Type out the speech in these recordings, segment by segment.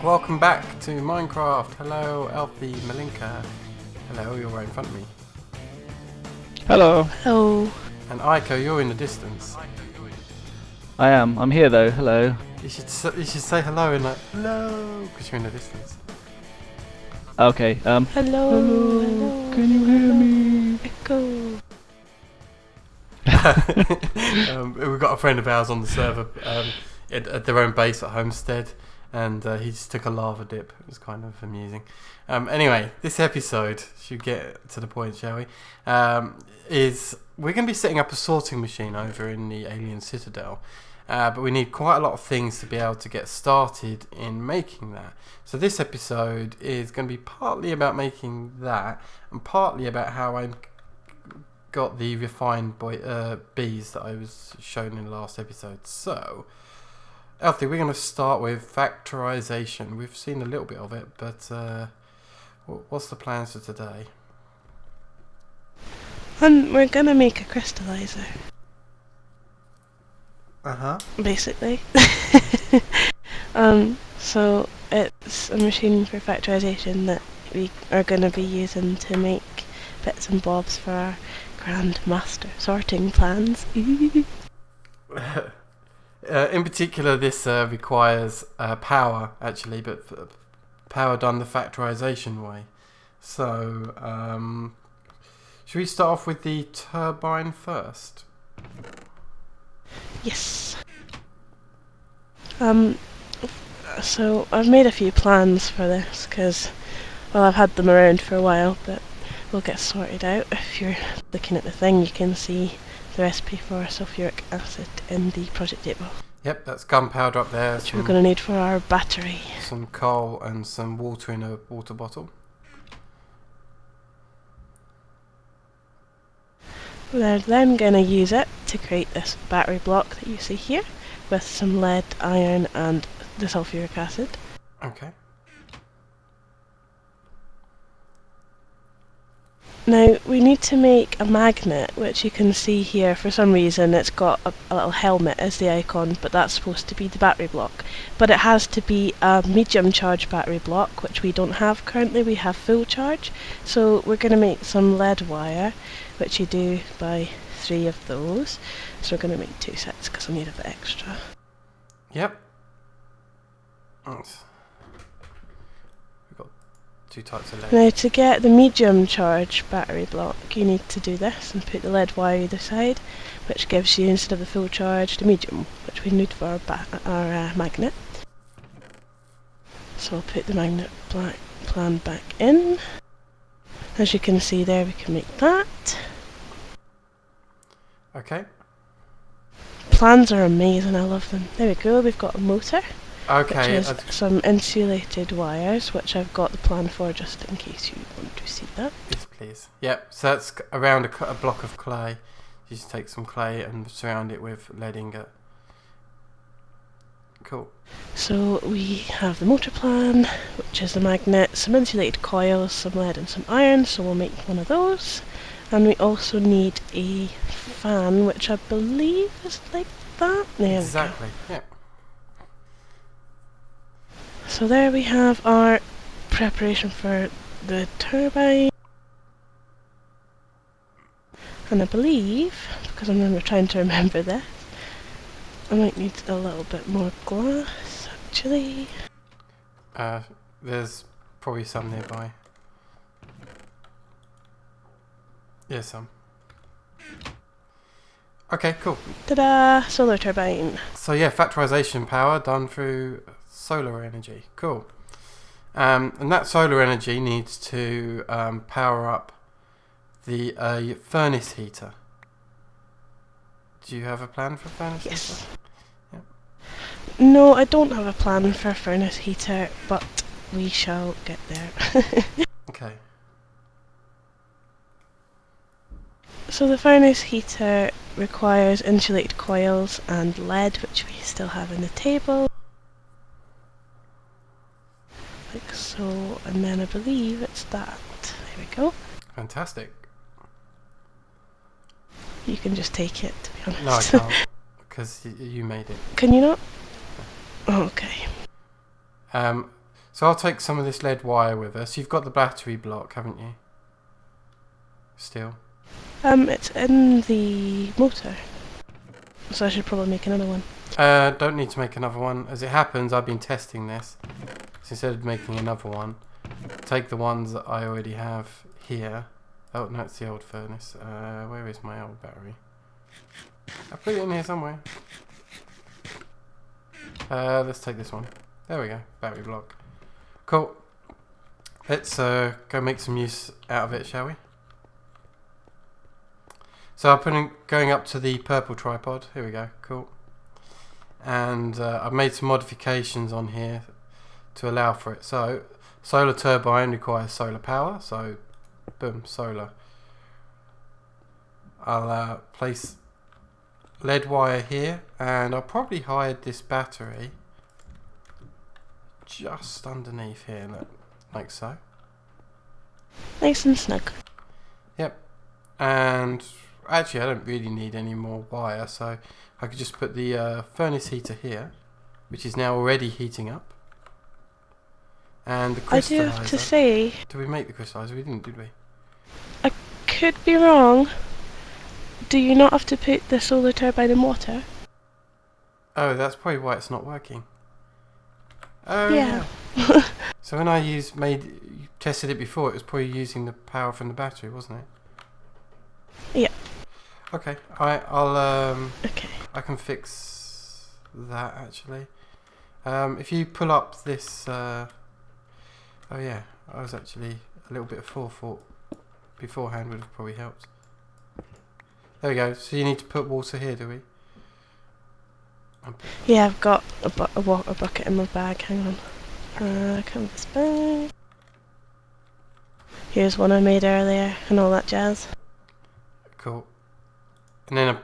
welcome back to Minecraft. Hello, Elthia Malinka. Hello, you're right in front of me. Hello. Hello. And Aiko, you're in the distance. I am. I'm here though. Hello. You should say hello and like hello because you're in the distance. Okay. Hello. Hello. Can you hear me? Echo. We've got a friend of ours on the server at their own base at Homestead, and he just took a lava dip. It was kind of amusing. Anyway, this episode, should get to the point, shall we? Is we're going to be setting up a sorting machine over in the Alien Citadel, but we need quite a lot of things to be able to get started in making that. So this episode is going to be partly about making that, and partly about how I got the refined bees that I was shown in the last episode. So, Elthia, we're going to start with factorization. We've seen a little bit of it, but what's the plans for today? We're gonna make a crystallizer. Basically. So it's a machine for factorization that we are gonna be using to make bits and bobs for our grand master sorting plans. In particular, this requires power, actually, but power done the factorization way. So, should we start off with the turbine first? Yes. So I've made a few plans for this because, well, I've had them around for a while, but we'll get sorted out. If you're looking at the thing, you can see the recipe for sulfuric acid in the project table. Yep, that's gunpowder up there. Which we're going to need for our battery. Some coal and some water in a water bottle. We're then going to use it to create this battery block that you see here with some lead, iron and the sulfuric acid. Okay. Now we need to make a magnet, which you can see here. For some reason it's got a little helmet as the icon, but that's supposed to be the battery block. But it has to be a medium charge battery block, which we don't have currently. We have full charge. So we're going to make some lead wire, which you do by 3 of those. So we're going to make 2 sets because I need a bit extra. Yep. Nice. We've got 2 types of lead. Now to get the medium charge battery block, you need to do this and put the lead wire either side, which gives you, instead of the full charge, the medium, which we need for our magnet. So I'll put the magnet plan back in. As you can see there, we can make that. Okay. Plans are amazing, I love them. There we go, we've got a motor. Okay. Which is some insulated wires, which I've got the plan for just in case you want to see that. Yes, please. Yep, so that's around a block of clay. You just take some clay and surround it with lead ingot. Cool. So we have the motor plan, which is the magnet, some insulated coils, some lead and some iron, so we'll make one of those. And we also need a fan, which I believe is like that. There Exactly, we go. yep. So there we have our preparation for the turbine. And I believe, because I'm trying to remember this, I might need a little bit more glass, actually. There's probably some nearby. Yeah, some. Okay, cool. Ta-da! Solar turbine. So yeah, factorization power done through solar energy. Cool. And that solar energy needs to power up the furnace heater. Do you have a plan for furnace Yes. heater? Yep. No, I don't have a plan for a furnace heater, but we shall get there. Okay. So the furnace heater requires insulated coils and lead, which we still have in the table. Like so, and then I believe it's that. There we go. Fantastic. You can just take it, to be honest. No, I can't, because you made it. Can you not? Oh, okay. So I'll take some of this lead wire with us. You've got the battery block, haven't you? Still. It's in the motor. So I should probably make another one. Don't need to make another one. As it happens, I've been testing this. So instead of making another one, take the ones that I already have here. Oh, no, it's the old furnace. Where is my old battery? I put it in here somewhere. Let's take this one. There we go. Battery block. Cool. Let's go make some use out of it, shall we? So I'm going up to the purple tripod. Here we go. Cool. And I've made some modifications on here to allow for it. So solar turbine requires solar power. So boom, solar. I'll place lead wire here, and I'll probably hide this battery just underneath here, look, like so. Nice and snug. Yep. And actually I don't really need any more wire, so I could just put the furnace heater here, which is now already heating up. And the crystallizer. I do have to say... Did we make the crystallizer? We didn't, did we? I could be wrong. Do you not have to put the solar turbine in water? Oh, that's probably why it's not working. Oh Yeah. So when I tested it before, it was probably using the power from the battery, wasn't it? Yeah. Okay. I'll Okay. I can fix that actually. If you pull up this oh yeah, I was actually a little bit of forethought beforehand would have probably helped. There we go. So you need to put water here, do we? Yeah, I've got a water bucket in my bag. Hang on. Canvas bag. Here's one I made earlier and all that jazz. Cool. And then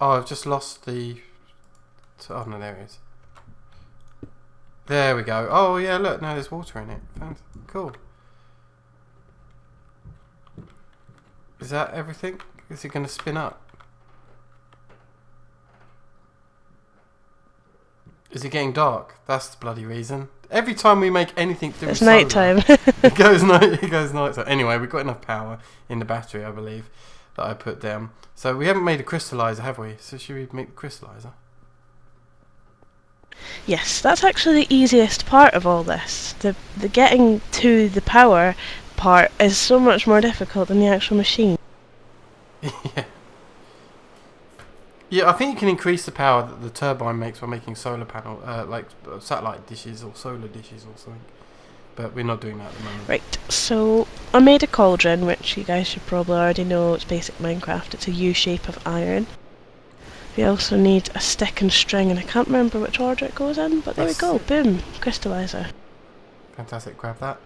I've just lost the. Oh no, there it is. There we go. Oh yeah, look, now there's water in it. Cool. Is that everything? Is it going to spin up? Is it getting dark? That's the bloody reason. Every time we make anything to do with It's night time. it goes night time. Anyway, we've got enough power in the battery, I believe, that I put down. So we haven't made a crystallizer, have we? So should we make the crystallizer? Yes, that's actually the easiest part of all this. The getting to the power part is so much more difficult than the actual machine. Yeah. Yeah, I think you can increase the power that the turbine makes by making solar panel, like satellite dishes or solar dishes or something. But we're not doing that at the moment. Right, so I made a cauldron, which you guys should probably already know. It's basic Minecraft. It's a U shape of iron. We also need a stick and string, and I can't remember which order it goes in, but there we go. Boom, crystallizer. Fantastic, grab that.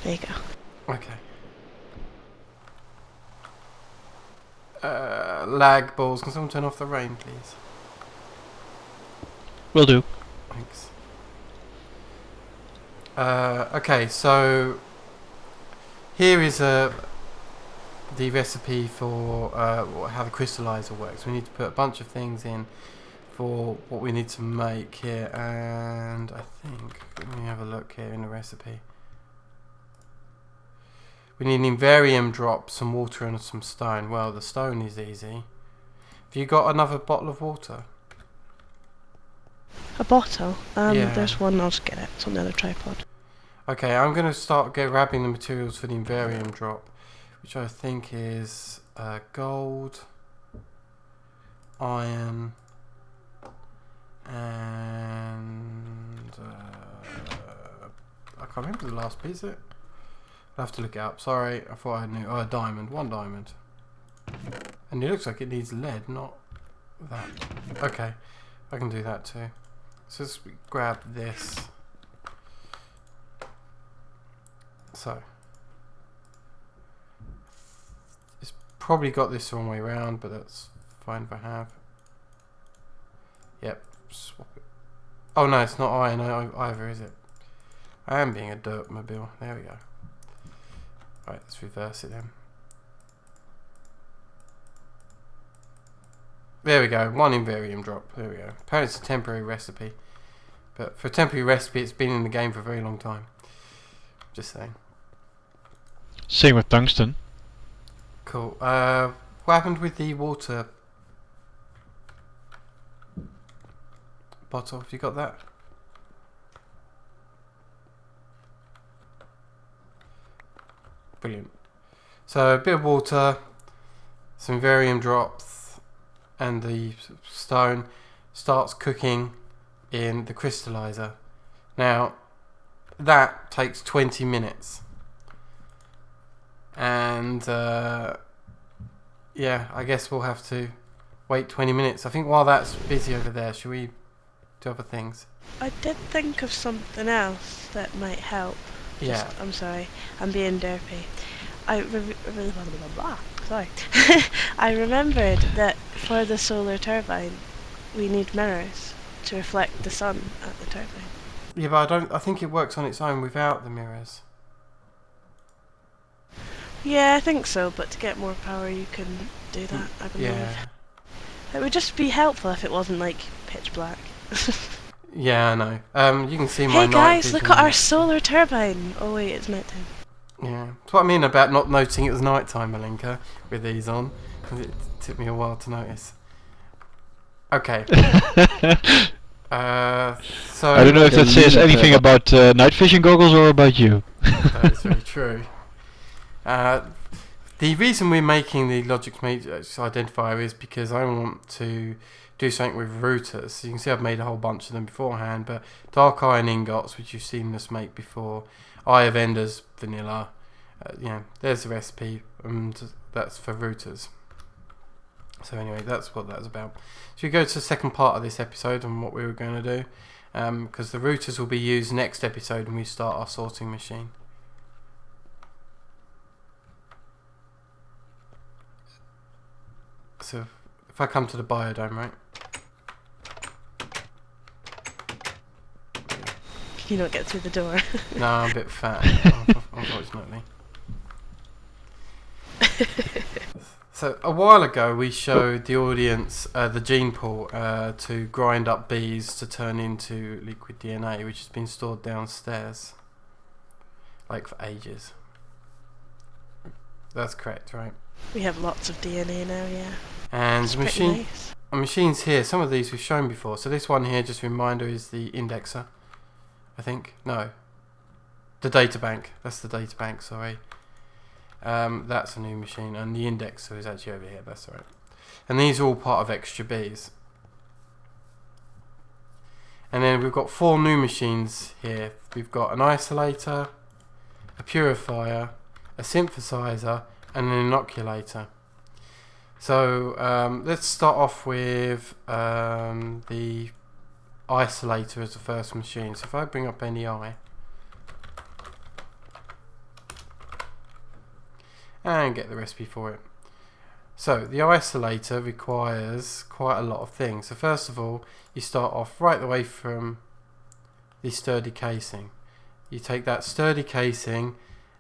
There you go. Okay. Lag balls. Can someone turn off the rain, please? Will do. Thanks. Okay, so here is the recipe for how the crystallizer works. We need to put a bunch of things in for what we need to make here, and I think, let me have a look here in the recipe. We need an invarium drop, some water and some stone. Well, the stone is easy. Have you got another bottle of water? A bottle? Yeah. There's one, I'll just get it. It's on the other tripod. Okay, I'm going to start grabbing the materials for the invarium drop, which I think is gold, iron, and I can't remember the last piece of it. I'll have to look it up. Sorry, I thought I knew. Oh, a diamond. One diamond. And it looks like it needs lead, not that. Okay, I can do that too. So let's grab this. So it's probably got this the wrong way around, but that's fine if I have. Yep, swap it. Oh no, it's not iron either, is it? I am being a dirt mobile. There we go. Right, let's reverse it then. There we go. 1 Invarium drop. There we go. Apparently it's a temporary recipe. But for a temporary recipe, it's been in the game for a very long time. Just saying. Same with tungsten. Cool. What happened with the water bottle? Have you got that? Brilliant. So a bit of water, some Invarium drops, and the stone starts cooking in the crystallizer. Now that takes 20 minutes. And yeah, I guess we'll have to wait 20 minutes. I think while that's busy over there, should we do other things? I did think of something else that might help. Yeah. I'm sorry, I'm being derpy. Sorry. I remembered that for the solar turbine, we need mirrors to reflect the sun at the turbine. Yeah, but I think it works on its own without the mirrors. Yeah, I think so, but to get more power you can do that, I believe. Yeah. It would just be helpful if it wasn't like pitch black. Yeah, I know. You can see my Hey night guys, vision. look at our solar turbine! Oh wait, it's nighttime. Yeah. That's what I mean about not noticing it was night time, Malinka, with these on. 'Cause it took me a while to notice. Okay. So I don't know if that says Delete anything it. about night vision goggles or about you. that is very true. The reason we're making the logic matrix identifier is because I want to do something with routers. So you can see I've made a whole bunch of them beforehand, but dark iron ingots, which you've seen us make before, Eye of Enders vanilla, there's the recipe, and that's for routers. So anyway, that's what that's about. So we go to the second part of this episode and what we were going to do, because the routers will be used next episode when we start our sorting machine. So if I come to the biodome, right? Can you not get through the door? No, I'm a bit fat, unfortunately. So a while ago we showed the audience the gene pool to grind up bees to turn into liquid DNA, which has been stored downstairs, like for ages. That's correct, right? We have lots of DNA now, yeah. And It's the pretty machine, nice. machines here, some of these we've shown before. So this one here, just a reminder, is the indexer, I think. No, the data bank. That's the data bank, sorry. That's a new machine, and the indexer is actually over here, that's alright. And these are all part of extra bees. And then we've got 4 new machines here. We've got an isolator, a purifier, a synthesizer, and an inoculator. So let's start off with the isolator as the first machine. So if I bring up NEI and get the recipe for it. So the isolator requires quite a lot of things. So first of all, you start off right the way from the sturdy casing. You take that sturdy casing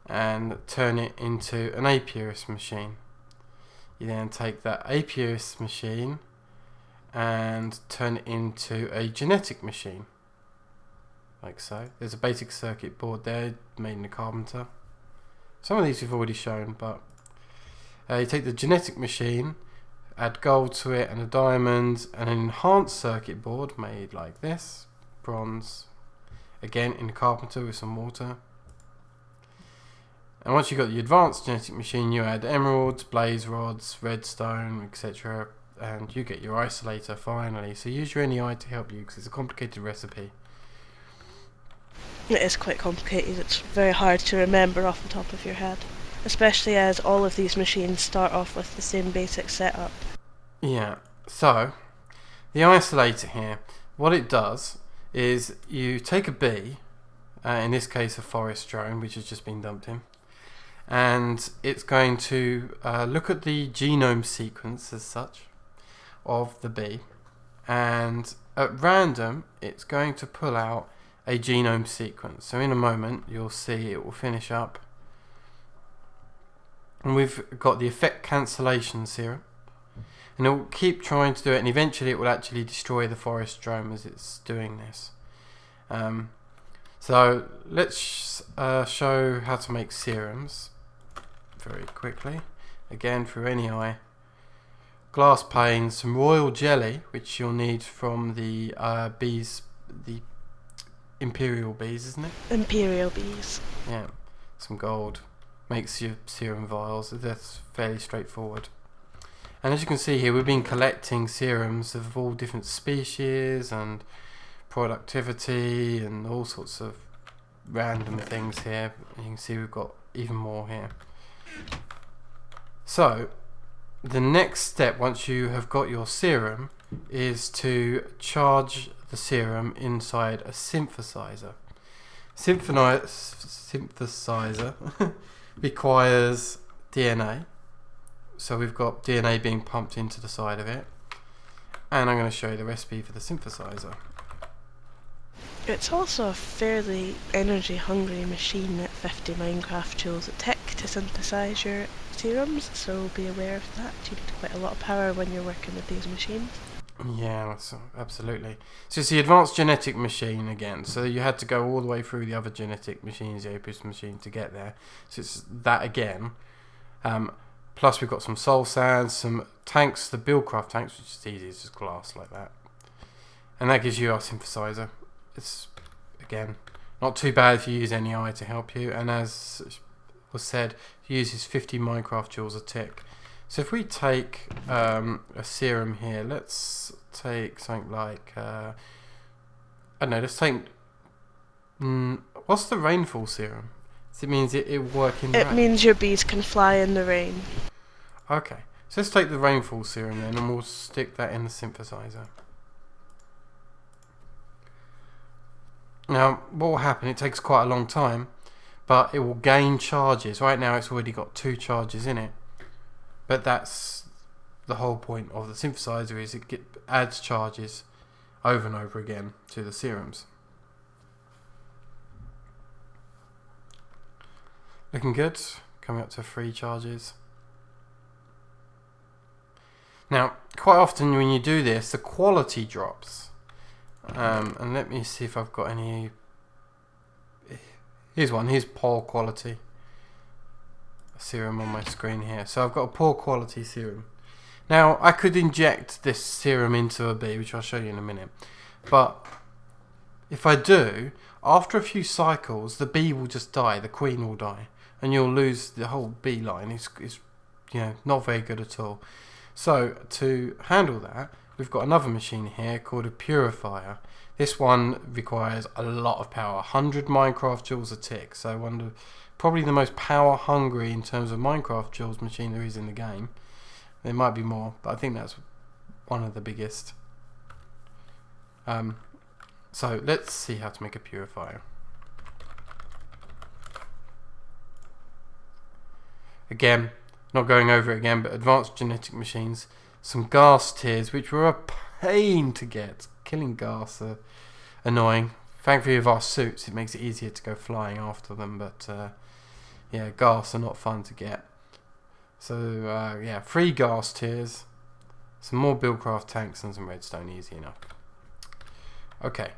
and turn it into an apiarist machine. You then take that apiarist machine and turn it into a genetic machine, like so. There's a basic circuit board there made in a carpenter. Some of these we've already shown, but you take the genetic machine, add gold to it and a diamond, and an enhanced circuit board made like this, bronze, again in a carpenter with some water. And once you've got the advanced genetic machine, you add emeralds, blaze rods, redstone, etc. And you get your isolator finally. So use your NEI to help you, because it's a complicated recipe. It is quite complicated. It's very hard to remember off the top of your head, especially as all of these machines start off with the same basic setup. Yeah, so the isolator here, what it does is you take a bee, in this case a forest drone which has just been dumped in, and it's going to look at the genome sequence as such of the bee, and at random it's going to pull out a genome sequence. So in a moment you'll see it will finish up, and we've got the effect cancellation serum, And it will keep trying to do it, and eventually it will actually destroy the forest drone as it's doing this. So let's show how to make serums very quickly. Again, through NEI. Glass panes, some royal jelly, which you'll need from the bees, the imperial bees, isn't it? Imperial bees. Yeah, some gold makes your serum vials. That's fairly straightforward. And as you can see here, we've been collecting serums of all different species and productivity and all sorts of random things here. You can see we've got even more here. So the next step, once you have got your serum, is to charge the serum inside a synthesizer. Synthesizer requires DNA. So we've got DNA being pumped into the side of it. And I'm going to show you the recipe for the synthesizer. It's also a fairly energy hungry machine at 50 Minecraft joules a tick to synthesize your serums, so be aware of that. You need quite a lot of power when you're working with these machines. Yeah, that's absolutely. So it's the advanced genetic machine again. So you had to go all the way through the other genetic machines, the Opus machine, to get there. So it's that again. Plus we've got some soul sands, some tanks, the Buildcraft tanks, which is easy, it's just glass like that. And that gives you our synthesizer. It's, again, not too bad if you use NEI to help you. And as was said, it uses 50 Minecraft joules a tick. So if we take a serum here, let's take something like, I don't know, let's take, what's the rainfall serum? It means it will work in rain. It means your bees can fly in the rain. Okay, so let's take the rainfall serum then, and we'll stick that in the synthesizer. Now, what will happen, it takes quite a long time, but it will gain charges. Right now it's already got 2 charges in it. But that's the whole point of the synthesizer, is it adds charges over and over again to the serums. Looking good, coming up to 3 charges. Now, quite often when you do this, the quality drops. And let me see if I've got any. Here's one. Here's poor quality serum on my screen here. So I've got a poor quality serum. Now I could inject this serum into a bee, which I'll show you in a minute. But if I do, after a few cycles, the bee will just die. The queen will die, and you'll lose the whole bee line. It's not very good at all. So to handle that, we've got another machine here called a purifier. This one requires a lot of power, 100 Minecraft joules a tick. So probably the most power hungry in terms of Minecraft joules machine there is in the game. There might be more, but I think that's one of the biggest. So let's see how to make a purifier. Again, not going over it again, but advanced genetic machines. Some gas tiers, which were a pain to get. Killing gas are annoying. Thankfully with our suits, it makes it easier to go flying after them, but yeah, gas are not fun to get. So yeah, 3 gas tiers, some more Buildcraft tanks and some redstone, easy enough. Okay,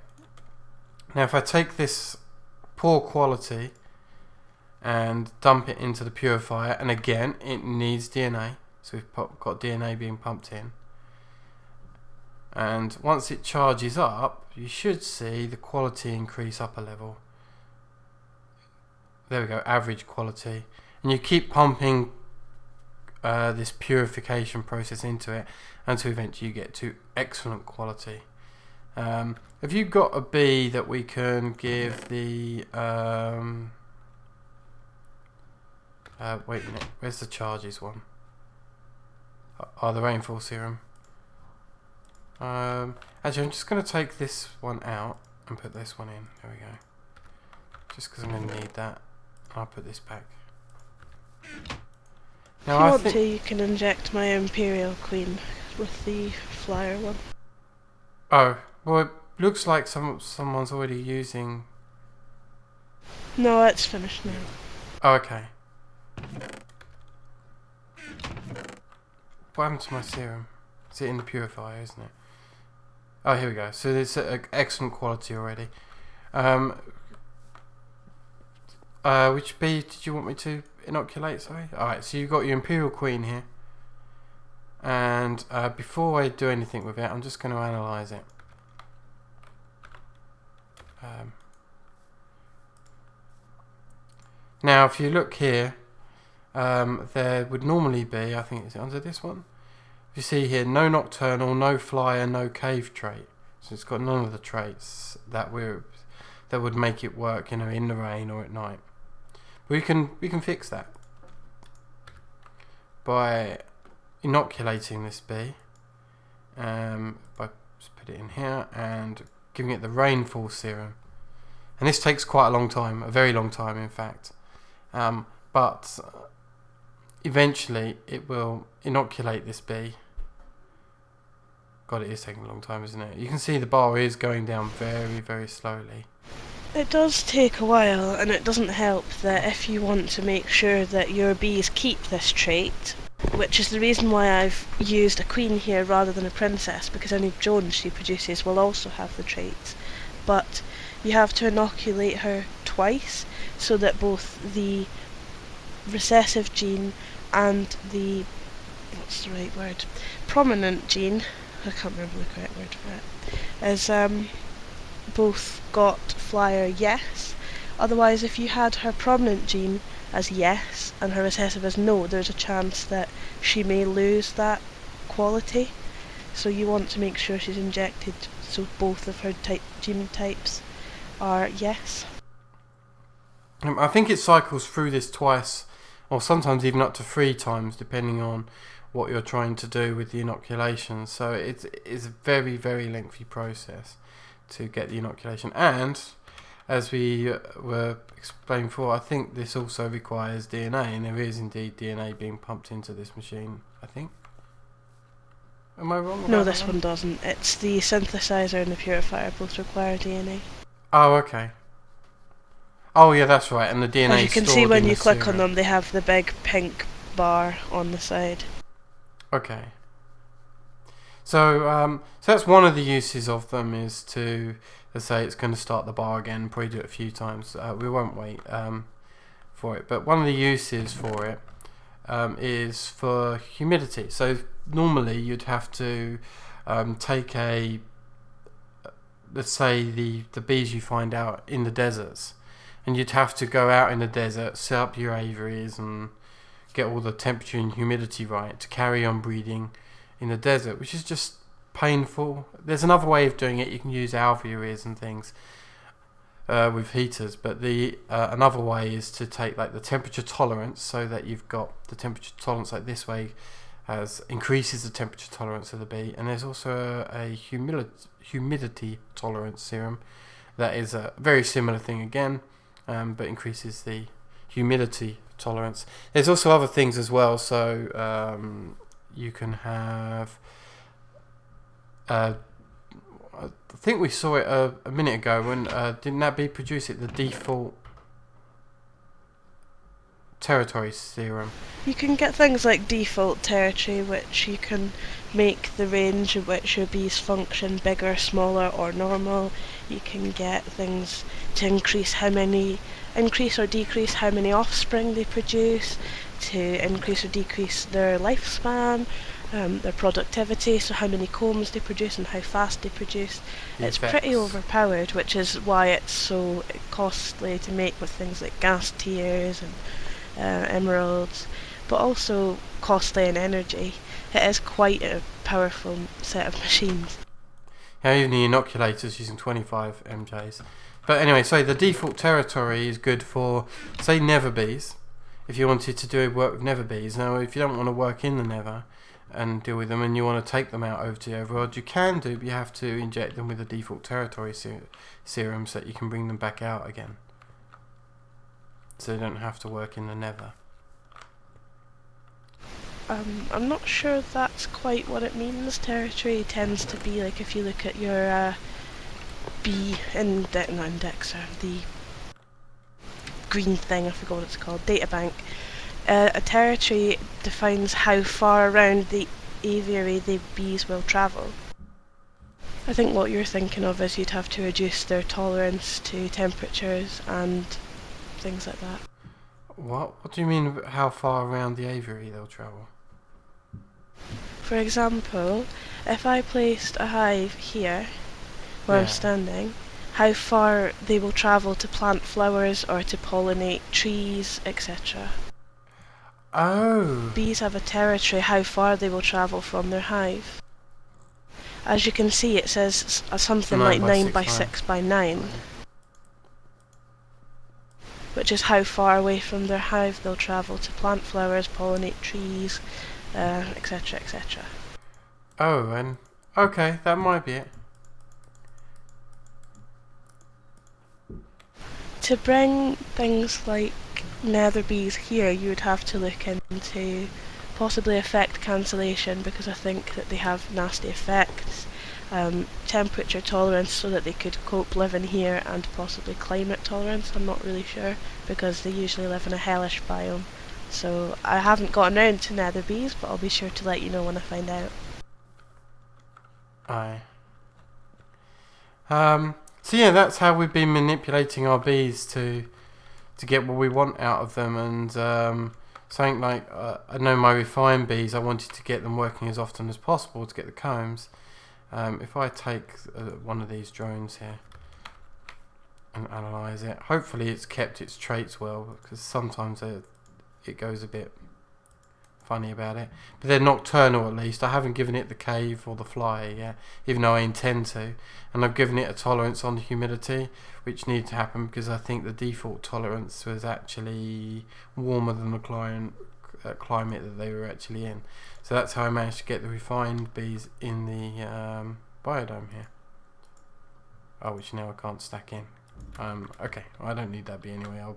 now if I take this poor quality and dump it into the purifier, and again it needs DNA, so we've got DNA being pumped in, and once it charges up you should see the quality increase up a level. There we go, average quality, and you keep pumping this purification process into it until eventually you get to excellent quality. Have you got a bee that we can give the wait a minute, where's the charges one? The rainfall serum. Actually, I'm just going to take this one out and put this one in. There we go. Just because I'm going to need that. I'll put this back. Now, If you want to, you can inject my Imperial Queen with the flyer one. Oh, well, it looks like someone's already using. No, it's finished now. Oh, okay. what happened to my serum? Is it in the purifier, isn't it? Oh, here we go. So it's excellent quality already. Which bee did you want me to inoculate? Sorry. Alright, so you've got your Imperial Queen here. And before I do anything with it, I'm just going to analyse it. Now, if you look here, there would normally be, I think, is it under this one? You see here, no nocturnal, no flyer, no cave trait. So it's got none of the traits that would make it work, in the rain or at night. But we can fix that by inoculating this bee. By just put it in here and giving it the rainfall serum. And this takes quite a long time, a very long time, in fact. But eventually it will inoculate this bee. God, it is taking a long time, isn't it? You can see the bar is going down very, very slowly. It does take a while, and it doesn't help that if you want to make sure that your bees keep this trait, which is the reason why I've used a queen here rather than a princess, because any drones she produces will also have the traits. But you have to inoculate her twice, so that both the recessive gene and the, what's the right word, prominent gene, I can't remember the correct word for it, is both got flyer yes. Otherwise, if you had her prominent gene as yes and her recessive as no, there's a chance that she may lose that quality. So you want to make sure she's injected so both of her gene types are yes. I think it cycles through this twice, or sometimes even up to 3 times, depending on what you're trying to do with the inoculation. So it's a very, very lengthy process to get the inoculation. And as we were explaining before, I think this also requires DNA, and there is indeed DNA being pumped into this machine, I think. Am I wrong? No, this one doesn't. It's the synthesizer and the purifier both require DNA. Oh, okay. Oh, yeah, that's right. And the DNA. As you can see when you click serum. on them, they have the big pink bar on the side. Okay. So that's one of the uses of them, is to, let's say it's going to start the bar again, probably do it a few times. We won't wait for it. But one of the uses for it is for humidity. So normally you'd have to take let's say the bees you find out in the deserts, and you'd have to go out in the desert, set up your aviaries and get all the temperature and humidity right to carry on breeding in the desert, which is just painful. There's another way of doing it. You can use aviaries and things with heaters, but the another way is to take like the temperature tolerance, so that you've got the temperature tolerance like this way increases the temperature tolerance of the bee. And there's also a humidity tolerance serum that is a very similar thing again, but increases the humidity tolerance. There's also other things as well, so you can have I think we saw it a minute ago when didn't that bee produce it, the default territory serum? You can get things like default territory, which you can make the range in which your bees function bigger, smaller or normal. You can get things to increase or decrease how many offspring they produce, to increase or decrease their lifespan, their productivity, so how many combs they produce and how fast they produce. It's pretty overpowered, which is why it's so costly to make with things like gas tiers and emeralds, but also costly in energy. It is quite a powerful set of machines. Yeah, even the inoculators using 25 MJs. But anyway, so the default territory is good for, say, nether bees. If you wanted to do work with nether bees. Now, if you don't want to work in the nether and deal with them, and you want to take them out over to the overworld, you can do, but you have to inject them with the default territory serum so that you can bring them back out again. So you don't have to work in the nether. I'm not sure that's quite what it means. Territory tends to be like, if you look at your bee indexer, the green thing, I forgot what it's called, databank. A territory defines how far around the aviary the bees will travel. I think what you're thinking of is you'd have to reduce their tolerance to temperatures and things like that. What do you mean? How far around the aviary they'll travel? For example, if I placed a hive here, where I'm Yeah. standing, how far they will travel to plant flowers or to pollinate trees, etc. Oh. Bees have a territory how far they will travel from their hive. As you can see, it says something like 9 by 6 by 9, which is how far away from their hive they'll travel to plant flowers, pollinate trees, etc, etc. Oh, and okay, that might be it. To bring things like nether bees here, you would have to look into possibly effect cancellation, because I think that they have nasty effects. Temperature tolerance, so that they could cope living here, and possibly climate tolerance, I'm not really sure, because they usually live in a hellish biome. So I haven't gotten around to nether bees, but I'll be sure to let you know when I find out. Aye. So yeah, that's how we've been manipulating our bees to get what we want out of them, and something like I know my refined bees, I wanted to get them working as often as possible to get the combs. If I take one of these drones here and analyse it, hopefully it's kept its traits well, because sometimes it goes a bit funny about it. But they're nocturnal at least. I haven't given it the cave or the flyer yet, even though I intend to. And I've given it a tolerance on humidity, which needed to happen because I think the default tolerance was actually warmer than the climate that they were actually in. So that's how I managed to get the refined bees in the biodome here. Oh, which now I can't stack in. Okay, I don't need that bee anyway. I'll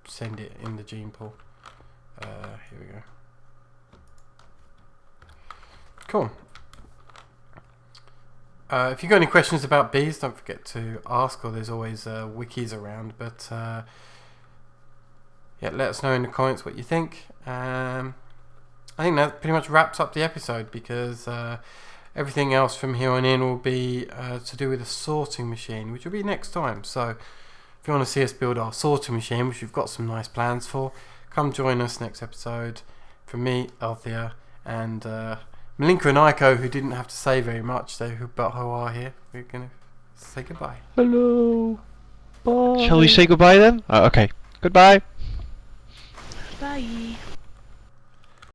send it in the gene pool. Here we go. Cool. If you've got any questions about bees, don't forget to ask, or there's always wikis around. But yeah, let us know in the comments what you think. I think that pretty much wraps up the episode, because everything else from here on in will be to do with a sorting machine, which will be next time. So if you want to see us build our sorting machine, which we've got some nice plans for, come join us next episode. From me, Elthia, and Malinka and Aiko, who didn't have to say very much, but who are here. We're going to say goodbye. Hello. Bye. Shall we say goodbye then? Okay. Goodbye. Bye!